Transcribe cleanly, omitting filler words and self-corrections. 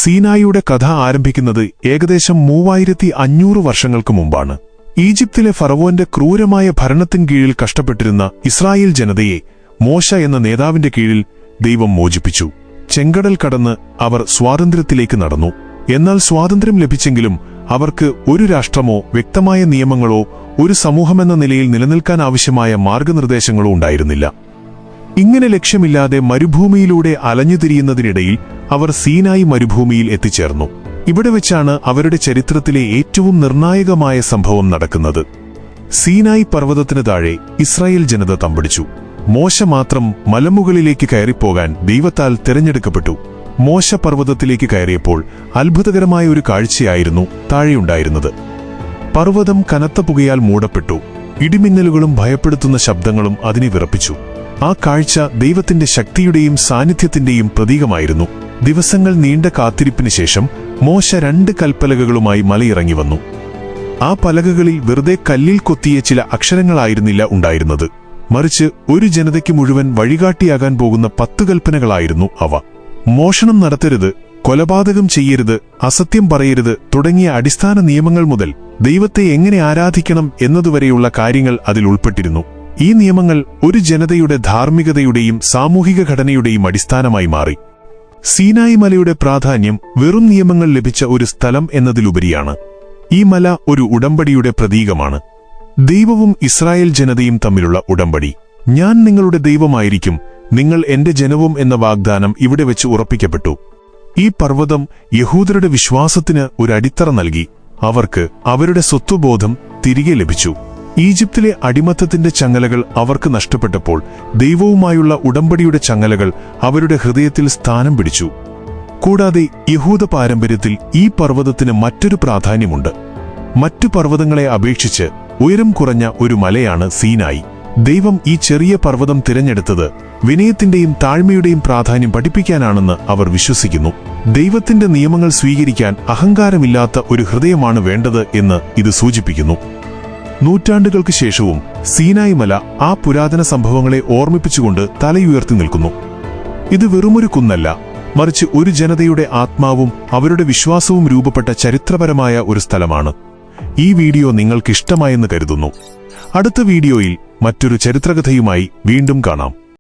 സീനായിയുടെ കഥ ആരംഭിക്കുന്നത് ഏകദേശം 3500 വർഷങ്ങൾക്ക് മുമ്പാണ്. ഈജിപ്തിലെ ഫറവോന്റെ ക്രൂരമായ ഭരണത്തിൻ കീഴിൽ കഷ്ടപ്പെട്ടിരുന്ന ഇസ്രായേൽ ജനതയെ മോശ എന്ന നേതാവിന്റെ കീഴിൽ ദൈവം മോചിപ്പിച്ചു. ചെങ്കടൽ കടന്ന് അവർ സ്വാതന്ത്ര്യത്തിലേക്ക് നടന്നു. എന്നാൽ സ്വാതന്ത്ര്യം ലഭിച്ചെങ്കിലും അവർക്ക് ഒരു രാഷ്ട്രമോ വ്യക്തമായ നിയമങ്ങളോ ഒരു സമൂഹമെന്ന നിലയിൽ നിലനിൽക്കാൻ ആവശ്യമായ മാർഗനിർദ്ദേശങ്ങളോ ഉണ്ടായിരുന്നില്ല. ഇങ്ങനെ ലക്ഷ്യമില്ലാതെ മരുഭൂമിയിലൂടെ അലഞ്ഞുതിരിയുന്നതിനിടയിൽ അവർ സീനായി മരുഭൂമിയിൽ എത്തിച്ചേർന്നു. ഇവിടെ വെച്ചാണ് അവരുടെ ചരിത്രത്തിലെ ഏറ്റവും നിർണായകമായ സംഭവം നടക്കുന്നത്. സീനായി പർവ്വതത്തിന് താഴെ ഇസ്രായേൽ ജനത തമ്പടിച്ചു. മോശ മാത്രം മലമുകളിലേക്ക് കയറിപ്പോകാൻ ദൈവത്താൽ തിരഞ്ഞെടുക്കപ്പെട്ടു. മോശ പർവ്വതത്തിലേക്ക് കയറിയപ്പോൾ അത്ഭുതകരമായ ഒരു കാഴ്ചയായിരുന്നു താഴെയുണ്ടായിരുന്നത്. പർവ്വതം കനത്ത പുകയാൽ മൂടപ്പെട്ടു. ഇടിമിന്നലുകളും ഭയപ്പെടുത്തുന്ന ശബ്ദങ്ങളും അതിനെ വിറപ്പിച്ചു. ആ കാഴ്ച ദൈവത്തിന്റെ ശക്തിയുടെയും സാന്നിധ്യത്തിന്റെയും പ്രതീകമായിരുന്നു. ദിവസങ്ങൾ നീണ്ട കാത്തിരിപ്പിന് ശേഷം മോശ 2 കൽപ്പലകകളുമായി മലയിറങ്ങി വന്നു. ആ പലകകളിൽ വെറുതെ കല്ലിൽ കൊത്തിയ ചില അക്ഷരങ്ങളായിരുന്നില്ല ഉണ്ടായിരുന്നത്, മറിച്ച് ഒരു ജനതയ്ക്ക് മുഴുവൻ വഴികാട്ടിയാകാൻ പോകുന്ന 10 കൽപ്പനകളായിരുന്നു അവ. മോഷണം നടത്തരുത്, കൊലപാതകം ചെയ്യരുത്, അസത്യം പറയരുത് തുടങ്ങിയ അടിസ്ഥാന നിയമങ്ങൾ മുതൽ ദൈവത്തെ എങ്ങനെ ആരാധിക്കണം എന്നതുവരെയുള്ള കാര്യങ്ങൾ അതിൽ ഉൾപ്പെട്ടിരുന്നു. ഈ നിയമങ്ങൾ ഒരു ജനതയുടെ ധാർമ്മികതയുടെയും സാമൂഹിക ഘടനയുടെയും അടിസ്ഥാനമായി മാറി. സീനായി മലയുടെ പ്രാധാന്യം വെറും നിയമങ്ങൾ ലഭിച്ച ഒരു സ്ഥലം എന്നതിലുപരിയാണ്. ഈ മല ഒരു ഉടമ്പടിയുടെ പ്രതീകമാണ്. ദൈവവും ഇസ്രായേൽ ജനതയും തമ്മിലുള്ള ഉടമ്പടി. ഞാൻ നിങ്ങളുടെ ദൈവമായിരിക്കും, നിങ്ങൾ എന്റെ ജനവും എന്ന വാഗ്ദാനം ഇവിടെ വെച്ച് ഉറപ്പിക്കപ്പെട്ടു. ഈ പർവ്വതം യഹൂദരുടെ വിശ്വാസത്തിന് ഒരു അടിത്തറ നൽകി. അവർക്ക് അവരുടെ സ്വത്വബോധം തിരികെ ലഭിച്ചു. ഈജിപ്തിലെ അടിമത്തത്തിന്റെ ചങ്ങലകൾ അവർക്ക് നഷ്ടപ്പെട്ടപ്പോൾ ദൈവവുമായുള്ള ഉടമ്പടിയുടെ ചങ്ങലകൾ അവരുടെ ഹൃദയത്തിൽ സ്ഥാനം പിടിച്ചു. കൂടാതെ യഹൂദ പാരമ്പര്യത്തിൽ ഈ പർവ്വതത്തിന് മറ്റൊരു പ്രാധാന്യമുണ്ട്. മറ്റു പർവ്വതങ്ങളെ അപേക്ഷിച്ച് ഉയരം കുറഞ്ഞ ഒരു മലയാണ് സീനായി. ദൈവം ഈ ചെറിയ പർവ്വതം തിരഞ്ഞെടുത്തത് വിനയത്തിന്റെയും താഴ്മയുടെയും പ്രാധാന്യം പഠിപ്പിക്കാനാണെന്ന് അവർ വിശ്വസിക്കുന്നു. ദൈവത്തിന്റെ നിയമങ്ങൾ സ്വീകരിക്കാൻ അഹങ്കാരമില്ലാത്ത ഒരു ഹൃദയമാണ് വേണ്ടത് എന്ന് ഇത് സൂചിപ്പിക്കുന്നു. നൂറ്റാണ്ടുകൾക്ക് ശേഷവും സീനായി മല ആ പുരാതന സംഭവങ്ങളെ ഓർമ്മിപ്പിച്ചുകൊണ്ട് തലയുയർത്തി നിൽക്കുന്നു. ഇത് വെറുമൊരു കുന്നല്ല, മറിച്ച് ഒരു ജനതയുടെ ആത്മാവും അവരുടെ വിശ്വാസവും രൂപപ്പെട്ട ചരിത്രപരമായ ഒരു സ്ഥലമാണ്. ഈ വീഡിയോ നിങ്ങൾക്കിഷ്ടമായെന്ന് കരുതുന്നു. അടുത്ത വീഡിയോയിൽ മറ്റൊരു ചരിത്രകഥയുമായി വീണ്ടും കാണാം.